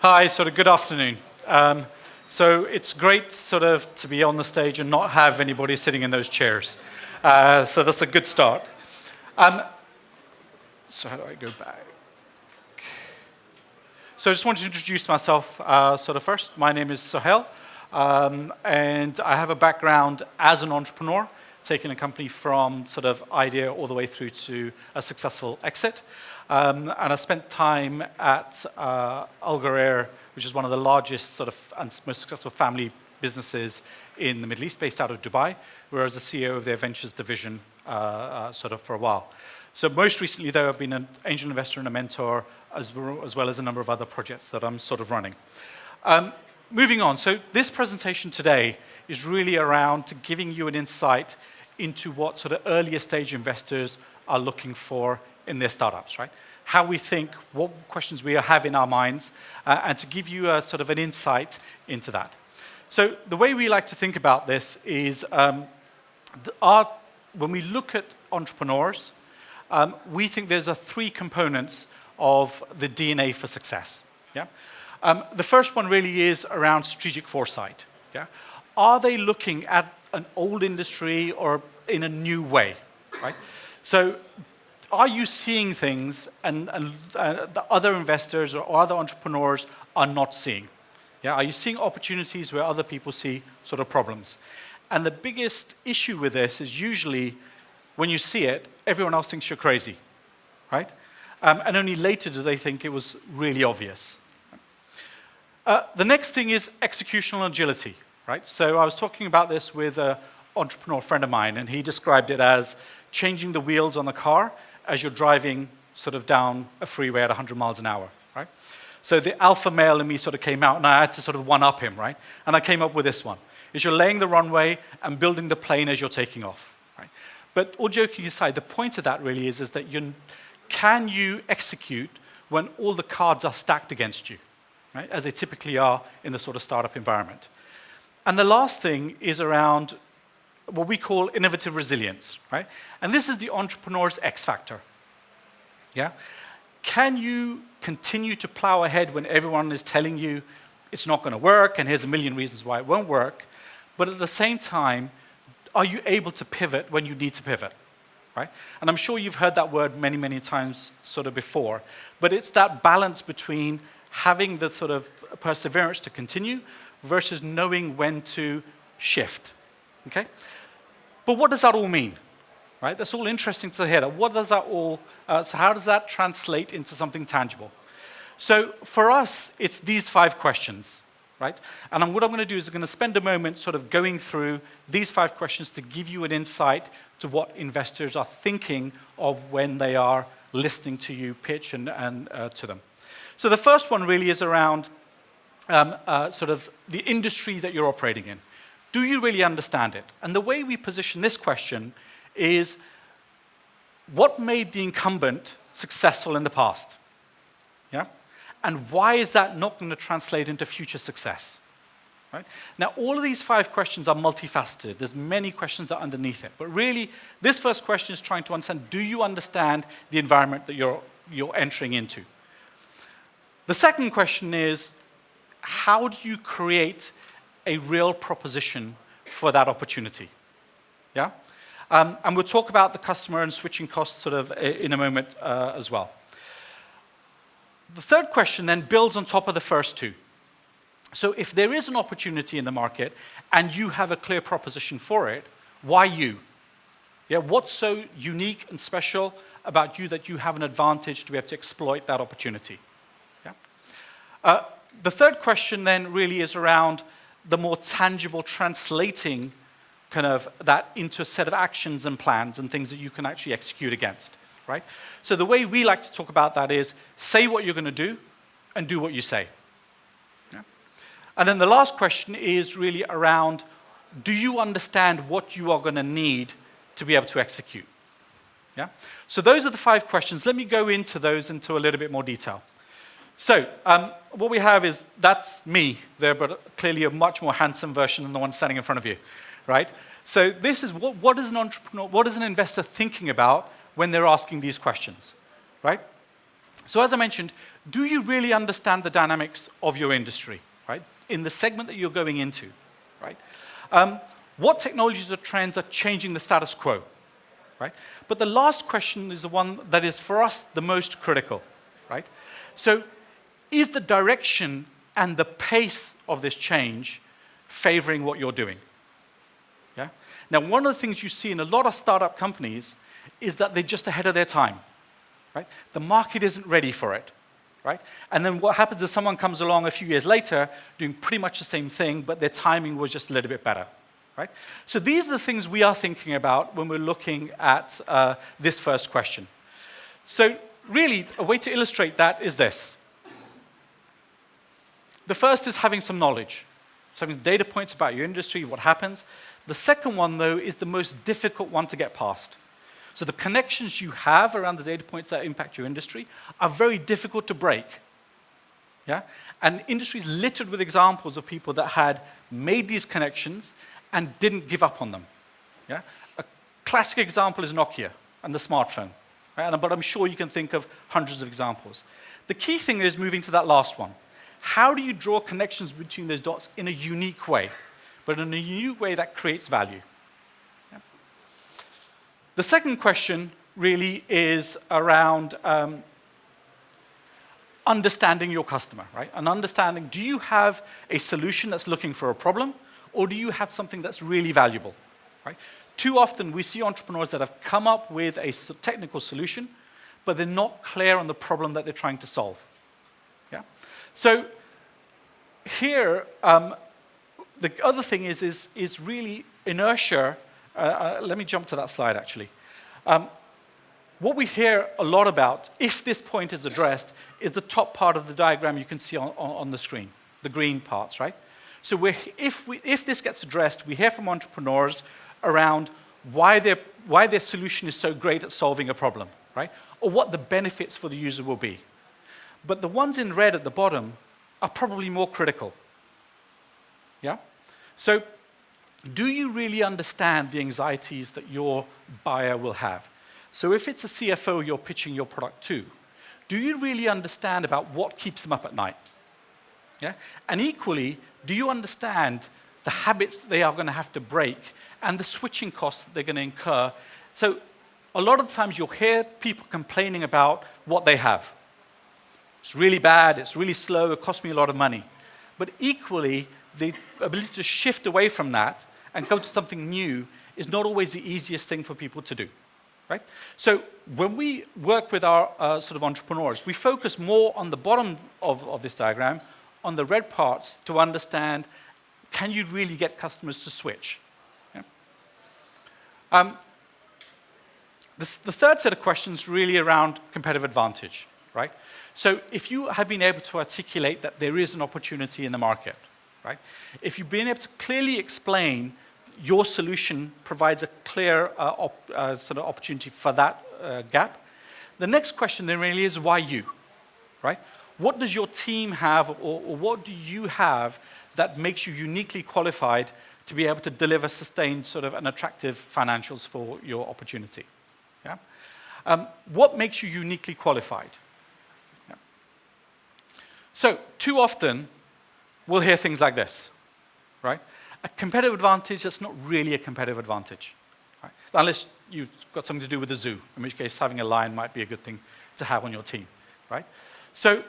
Hi, good afternoon. So it's great to be on the stage and not have anybody sitting in those chairs. So that's a good start. So how do I go back? So I just wanted to introduce myself first. My name is Sohail, and I have a background as an entrepreneur, taking a company from idea all the way through to a successful exit. And I spent time at Algorand, which is one of the largest and most successful family businesses in the Middle East, based out of Dubai, where I was the CEO of their ventures division for a while. So most recently, though, I've been an angel investor and a mentor, as well as a number of other projects that I'm running. Moving on, so this presentation today is really around giving you an insight into what earlier stage investors are looking for in their startups, right? How we think, what questions we have in our minds, and to give you a an insight into that. So the way we like to think about this is, when we look at entrepreneurs, we think there's three components of the DNA for success. Yeah. The first one really is around strategic foresight. Yeah. Are they looking at an old industry or in a new way, right? So are you seeing things and the other investors or other entrepreneurs are not seeing? Yeah, are you seeing opportunities where other people see problems? And the biggest issue with this is usually when you see it, everyone else thinks you're crazy, right? And only later do they think it was really obvious. The next thing is executional agility, right? So I was talking about this with an entrepreneur friend of mine, and he described it as changing the wheels on the car as you're driving down a freeway at 100 miles an hour, right? So the alpha male in me came out, and I had to one-up him, right? And I came up with this one, is you're laying the runway and building the plane as you're taking off, right? But all joking aside, the point of that really is that can you execute when all the cards are stacked against you, right? As they typically are in the startup environment. And the last thing is around what we call innovative resilience, right? And this is the entrepreneur's X factor. Yeah? Can you continue to plow ahead when everyone is telling you it's not going to work and here's a million reasons why it won't work, but at the same time, are you able to pivot when you need to pivot, right? And I'm sure you've heard that word many, many times before, but it's that balance between having the perseverance to continue versus knowing when to shift. Okay? But what does that all mean? Right? That's all interesting to hear. What does that all, so how does that translate into something tangible? So for us, it's these 5 questions, right? And what I'm going to do is I'm going to spend a moment going through these 5 questions to give you an insight to what investors are thinking of when they are listening to you pitch and to them. So the first one really is around the industry that you're operating in. Do you really understand it? And the way we position this question is, what made the incumbent successful in the past? Yeah? And why is that not going to translate into future success? Right? Now, all of these 5 questions are multifaceted. There's many questions that are underneath it. But really, this first question is trying to understand, do you understand the environment that you're entering into? The second question is, how do you create a real proposition for that opportunity? Yeah? And we'll talk about the customer and switching costs in a moment as well. The third question then builds on top of the first 2. So if there is an opportunity in the market and you have a clear proposition for it, why you? Yeah, what's so unique and special about you that you have an advantage to be able to exploit that opportunity? Yeah? The third question then really is around the more tangible translating that into a set of actions and plans and things that you can actually execute against, right? So the way we like to talk about that is say what you're going to do and do what you say. Yeah? And then the last question is really around, do you understand what you are going to need to be able to execute? Yeah? So those are the 5 questions. Let me go into those into a little bit more detail. So what we have is, that's me there, but clearly a much more handsome version than the one standing in front of you, right? So this is what is an entrepreneur, what is an investor thinking about when they're asking these questions, right? So as I mentioned, do you really understand the dynamics of your industry, right? In the segment that you're going into, right? What technologies or trends are changing the status quo, right? But the last question is the one that is, for us, the most critical, right? So is the direction and the pace of this change favoring what you're doing? Yeah? Now, one of the things you see in a lot of startup companies is that they're just ahead of their time, right? The market isn't ready for it, right? And then what happens is someone comes along a few years later doing pretty much the same thing, but their timing was just a little bit better, right? So these are the things we are thinking about when we're looking at this first question. So really, a way to illustrate that is this. The first is having some knowledge, so having data points about your industry, what happens. The second one, though, is the most difficult one to get past. So the connections you have around the data points that impact your industry are very difficult to break. Yeah? And industry is littered with examples of people that had made these connections and didn't give up on them. Yeah? A classic example is Nokia and the smartphone. Right? But I'm sure you can think of hundreds of examples. The key thing is moving to that last one. How do you draw connections between those dots in a unique way, but in a unique way that creates value? Yeah. The second question really is around understanding your customer, right? And understanding, do you have a solution that's looking for a problem, or do you have something that's really valuable, right? Too often we see entrepreneurs that have come up with a technical solution, but they're not clear on the problem that they're trying to solve. Yeah? So here, the other thing is really inertia. Let me jump to that slide, actually. What we hear a lot about, if this point is addressed, is the top part of the diagram you can see on the screen, the green parts, right? So if this gets addressed, we hear from entrepreneurs around why their solution is so great at solving a problem, right? Or what the benefits for the user will be. But the ones in red at the bottom are probably more critical. Yeah? So do you really understand the anxieties that your buyer will have? So if it's a CFO you're pitching your product to, do you really understand about what keeps them up at night? Yeah? And equally, do you understand the habits that they are going to have to break and the switching costs that they're going to incur? So a lot of the times you'll hear people complaining about what they have. It's really bad, it's really slow, it costs me a lot of money. But equally, the ability to shift away from that and go to something new is not always the easiest thing for people to do, right? So when we work with our sort of entrepreneurs, we focus more on the bottom of this diagram, on the red parts, to understand, can you really get customers to switch? Yeah? The third set of questions really around competitive advantage, right? So if you have been able to articulate that there is an opportunity in the market, right? If you've been able to clearly explain your solution provides a clear sort of opportunity for that gap, the next question then really is why you, right? What does your team have, or what do you have that makes you uniquely qualified to be able to deliver sustained sort of and attractive financials for your opportunity? Yeah? What makes you uniquely qualified? Yeah. So too often, we'll hear things like this, right? A competitive advantage that's not really a competitive advantage, right? Unless you've got something to do with the zoo, in which case having a lion might be a good thing to have on your team, right? So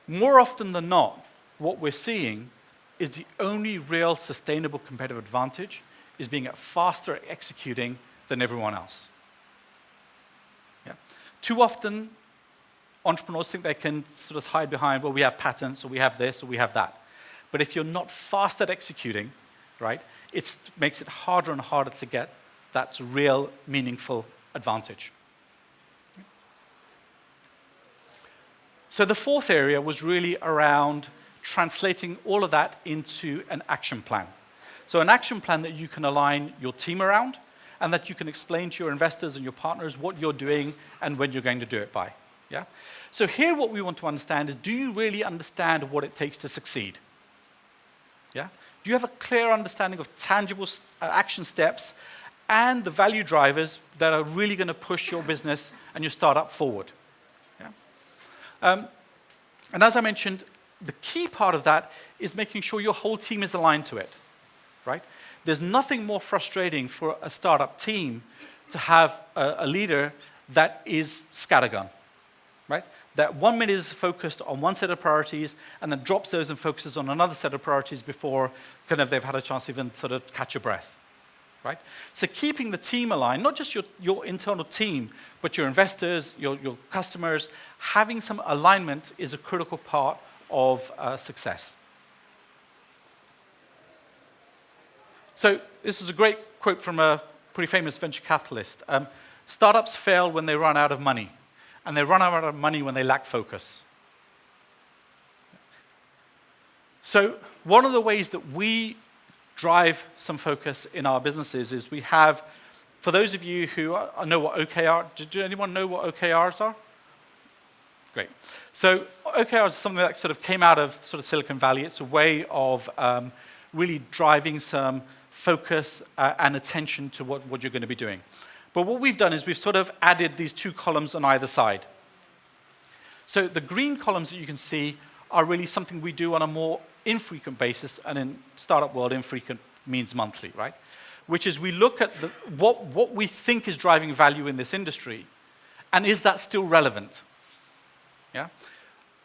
more often than not, what we're seeing is the only real sustainable competitive advantage is being faster at executing than everyone else. Yeah? Too often, entrepreneurs think they can sort of hide behind, well, we have patents, or we have this, or we have that. But if you're not fast at executing, right, it makes it harder and harder to get that real, meaningful advantage. So the fourth area was really around translating all of that into an action plan. So an action plan that you can align your team around and that you can explain to your investors and your partners what you're doing and when you're going to do it by. Yeah? So here what we want to understand is, do you really understand what it takes to succeed? Yeah? Do you have a clear understanding of tangible action steps and the value drivers that are really going to push your business and your startup forward? Yeah? And as I mentioned, the key part of that is making sure your whole team is aligned to it, right? There's nothing more frustrating for a startup team to have a leader that is scattergun, right? That 1 minute is focused on one set of priorities and then drops those and focuses on another set of priorities before kind of they've had a chance to even sort of catch a breath, right? So keeping the team aligned, not just your internal team, but your investors, your customers, having some alignment is a critical part of success. So this is a great quote from a pretty famous venture capitalist. Startups fail when they run out of money, and they run out of money when they lack focus. So one of the ways that we drive some focus in our businesses is we have, for those of you who know what OKR, do anyone know what OKRs are? Great. So OKRs is something that sort of came out of sort of Silicon Valley. It's a way of really driving some focus and attention to what you're going to be doing. But what we've done is we've sort of added these two columns on either side. So the green columns that you can see are really something we do on a more infrequent basis, and in startup world, infrequent means monthly, right? Which is we look at what we think is driving value in this industry, and is that still relevant? Yeah?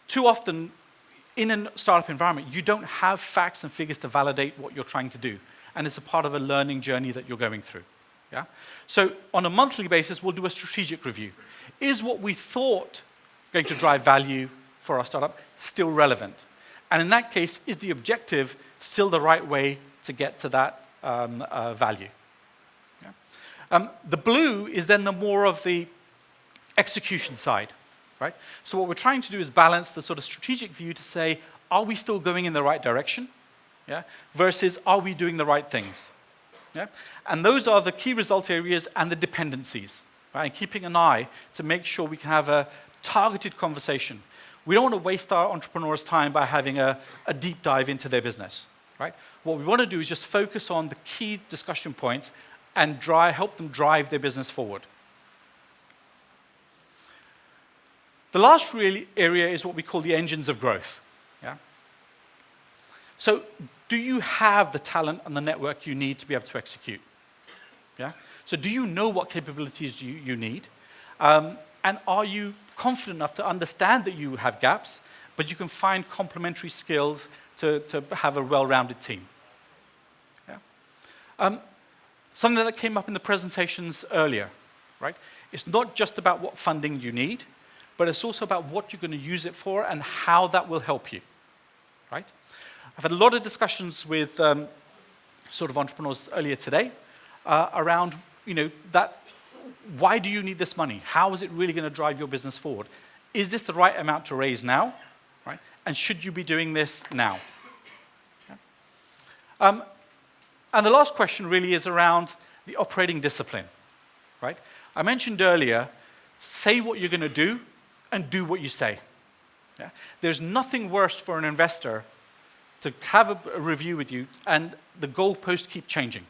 Too often, in a startup environment, you don't have facts and figures to validate what you're trying to do, and it's a part of a learning journey that you're going through. Yeah? So on a monthly basis, we'll do a strategic review. Is what we thought going to drive value for our startup still relevant? And in that case, is the objective still the right way to get to that value? Yeah? The blue is then the more of the execution side, right? So what we're trying to do is balance the sort of strategic view to say, are we still going in the right direction? Yeah? Versus, are we doing the right things? Yeah? And those are the key result areas and the dependencies, right? And keeping an eye to make sure we can have a targeted conversation. We don't want to waste our entrepreneurs' time by having a deep dive into their business, right? What we want to do is just focus on the key discussion points and help them drive their business forward. The last really area is what we call the engines of growth. Yeah? So do you have the talent and the network you need to be able to execute? Yeah? So do you know what capabilities you need? And are you confident enough to understand that you have gaps, but you can find complementary skills to have a well-rounded team? Yeah? Something that came up in the presentations earlier, right? It's not just about what funding you need, but it's also about what you're going to use it for and how that will help you, right? I've had a lot of discussions with sort of entrepreneurs earlier today around, why do you need this money? How is it really going to drive your business forward? Is this the right amount to raise now, right? And should you be doing this now? Yeah. And the last question really is around the operating discipline, right? I mentioned earlier, say what you're going to do and do what you say. Yeah? There's nothing worse for an investor to have a review with you and the goalposts keep changing.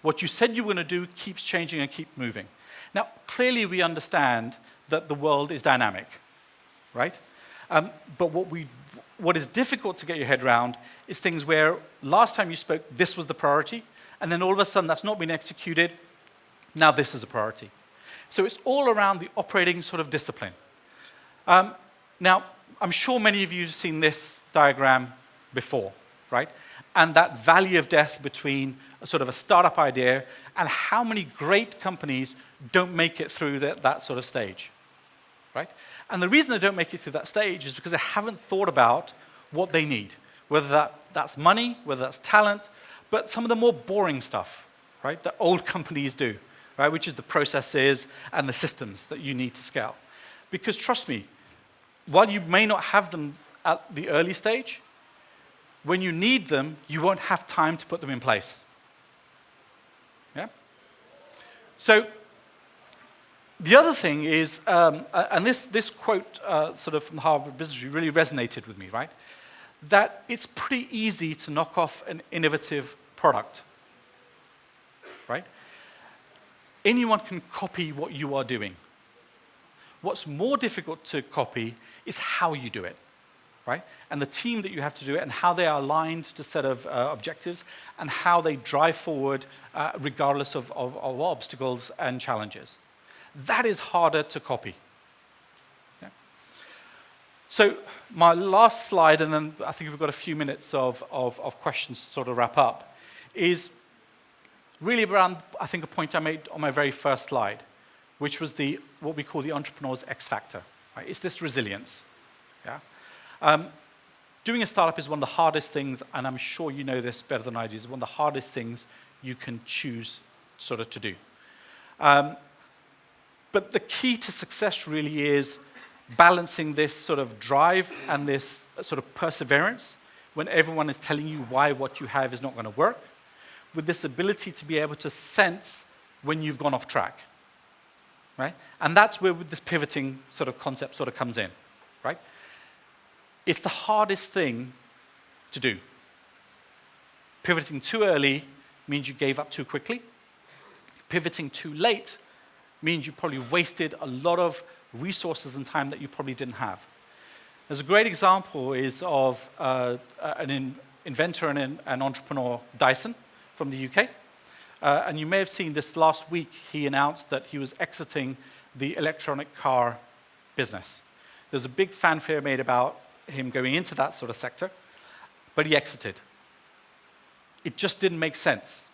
What you said you were going to do keeps changing and keep moving. Now, clearly we understand that the world is dynamic, right? But what is difficult to get your head around is things where last time you spoke, this was the priority, and then all of a sudden that's not been executed, now this is a priority. So it's all around the operating sort of discipline. Now, I'm sure many of you have seen this diagram before, right? And that valley of death between a sort of a startup idea and how many great companies don't make it through that sort of stage, right? And the reason they don't make it through that stage is because they haven't thought about what they need, whether that's money, whether that's talent, but some of the more boring stuff, right, that old companies do, right, which is the processes and the systems that you need to scale. Because trust me, while you may not have them at the early stage, when you need them, you won't have time to put them in place. Yeah? So the other thing is, and this quote sort of from the Harvard Business Review really resonated with me, right? That it's pretty easy to knock off an innovative product, right? Anyone can copy what you are doing. What's more difficult to copy is how you do it, right? And the team that you have to do it, and how they are aligned to set of objectives, and how they drive forward regardless of obstacles and challenges. That is harder to copy. Yeah. So my last slide, and then I think we've got a few minutes of questions to sort of wrap up, is really around, I think, a point I made on my very first slide, which was what we call the entrepreneur's X factor. Right? It's this resilience. Yeah? Doing a startup is one of the hardest things, and I'm sure you know this better than I do, is one of the hardest things you can choose sort of to do. But the key to success really is balancing this sort of drive and this sort of perseverance when everyone is telling you why what you have is not going to work, with this ability to be able to sense when you've gone off track. Right? And that's where this pivoting sort of concept sort of comes in. Right? It's the hardest thing to do. Pivoting too early means you gave up too quickly. Pivoting too late means you probably wasted a lot of resources and time that you probably didn't have. There's a great example is of an inventor and an entrepreneur, Dyson, from the UK. And you may have seen this last week, he announced that he was exiting the electronic car business. There's a big fanfare made about him going into that sort of sector, but he exited. It just didn't make sense.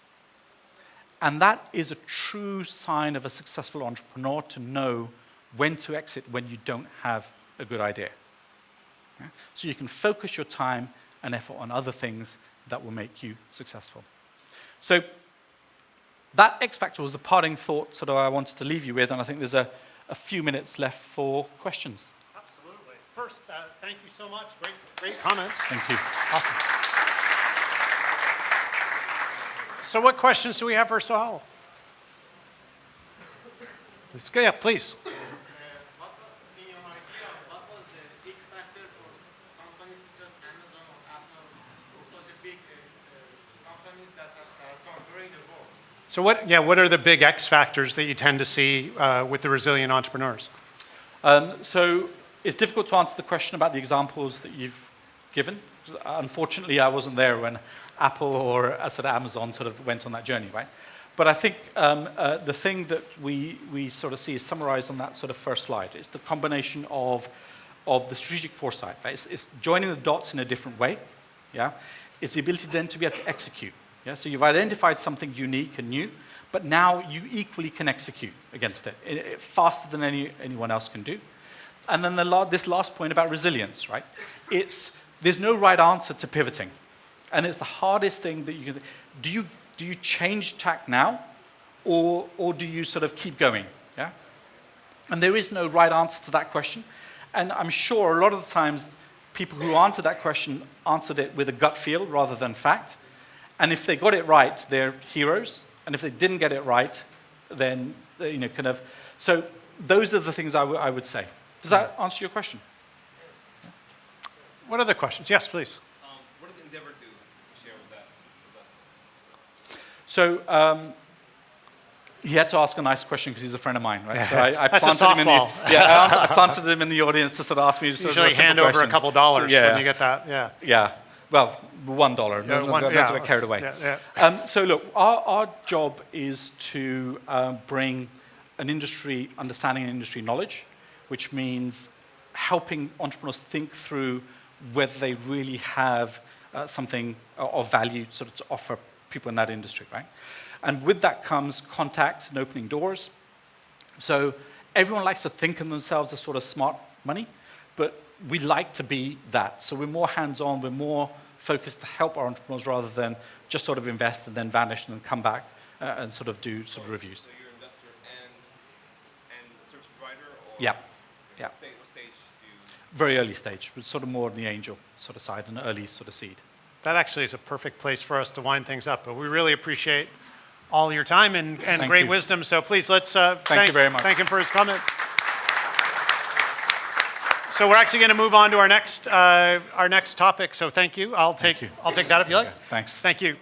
And that is a true sign of a successful entrepreneur, to know when to exit when you don't have a good idea. Okay? So you can focus your time and effort on other things that will make you successful. So that X factor was the parting thought sort of I wanted to leave you with, and I think there's a few minutes left for questions. Absolutely. First, thank you so much. Great comments. Thank you. Awesome. So what questions do we have for Sohail? Yeah, please. What, in your idea, what was the X factor for companies such as Amazon or Apple, or such a big companies that are conquering the world? So what are the big X factors that you tend to see with the resilient entrepreneurs? So it's difficult to answer the question about the examples that you've given. Unfortunately, I wasn't there when Apple or sort of Amazon sort of went on that journey, right? But I think the thing that we sort of see is summarized on that sort of first slide. It's the combination of the strategic foresight, right? It's joining the dots in a different way, yeah? It's the ability then to be able to execute, yeah? So you've identified something unique and new, but now you equally can execute against it faster than anyone else can do. And then this last point about resilience, right? There's no right answer to pivoting. And it's the hardest thing that you can do you change tack now, or do you sort of keep going? Yeah? And there is no right answer to that question. And I'm sure a lot of the times people who answered that question answered it with a gut feel rather than fact. And if they got it right, they're heroes. And if they didn't get it right, then, kind of. So those are the things I would say. Does that answer your question? Yes. What other questions? Yes, please. What does Endeavor do to share with that with us? So he had to ask a nice question because he's a friend of mine, right? Yeah. So I That's planted a him in the I planted him in the audience to sort of ask me. Usually hand over questions. a couple dollars so, yeah. when you get that. Yeah. Yeah. Well, $1. Those were carried away. Yeah. So look, our job is to bring an industry understanding and industry knowledge, which means helping entrepreneurs think through whether they really have something of value sort of to offer people in that industry, right? And with that comes contacts and opening doors. So everyone likes to think of themselves as sort of smart money, but we like to be that. So we're more hands-on, we're more focused to help our entrepreneurs rather than just sort of invest and then vanish and then come back and sort of do sort of reviews. So you're an investor and service provider? Or Yeah. What stage do you... Very early stage, but sort of more on the angel sort of side and early sort of seed. That actually is a perfect place for us to wind things up. But we really appreciate all your time and great wisdom. So please, let's thank you very much. Thank him for his comments. So we're actually going to move on to our next topic. So thank you. I'll take that if you like. Okay, thanks. Thank you.